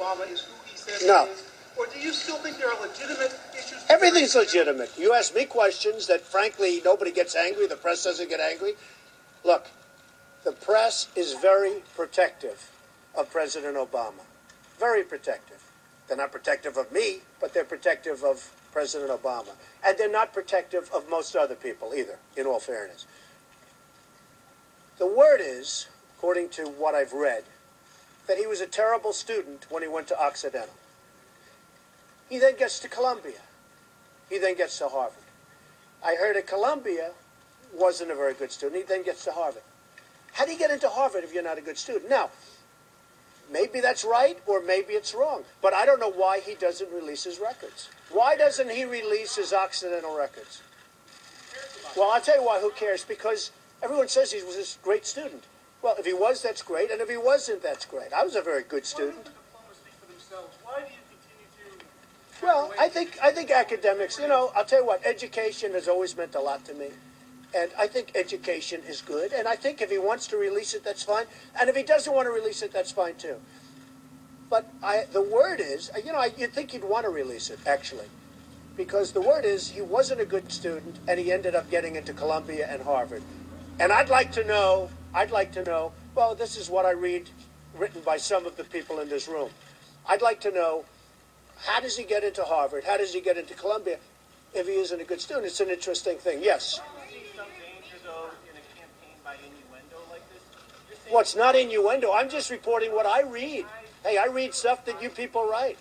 Obama is who he says No. he is? Or do you still think there are legitimate issues? Everything's legitimate. You ask me questions that, frankly, nobody gets angry. The press doesn't get angry. Look, the press is very protective of President Obama. Very protective. They're not protective of me, but they're protective of President Obama. And they're not protective of most other people either, in all fairness. The word is, according to what I've read, that he was a terrible student when he went to Occidental. He then gets to Columbia. He then gets to Harvard. I heard at Columbia wasn't a very good student. He then gets to Harvard. How do you get into Harvard if you're not a good student? Now, maybe that's right or maybe it's wrong. But I don't know why he doesn't release his records. Why doesn't he release his Occidental records? Well, I'll tell you why. Who cares? Because everyone says he was a great student. Well, if he was, that's great. And if he wasn't, that's great. I was a very good student. Why do you continue to... Well, I think academics, you know, I'll tell you what, education has always meant a lot to me. And I think education is good. And I think if he wants to release it, that's fine. And if he doesn't want to release it, that's fine too. But the word is, you know, you'd think he'd want to release it, actually. Because the word is he wasn't a good student and he ended up getting into Columbia and Harvard. And I'd like to know, well, this is what I read written by some of the people in this room. I'd like to know, how does he get into Harvard? How does he get into Columbia if he isn't a good student? It's an interesting thing. Yes? Well, it's not innuendo. I'm just reporting what I read. Hey, I read stuff that you people write.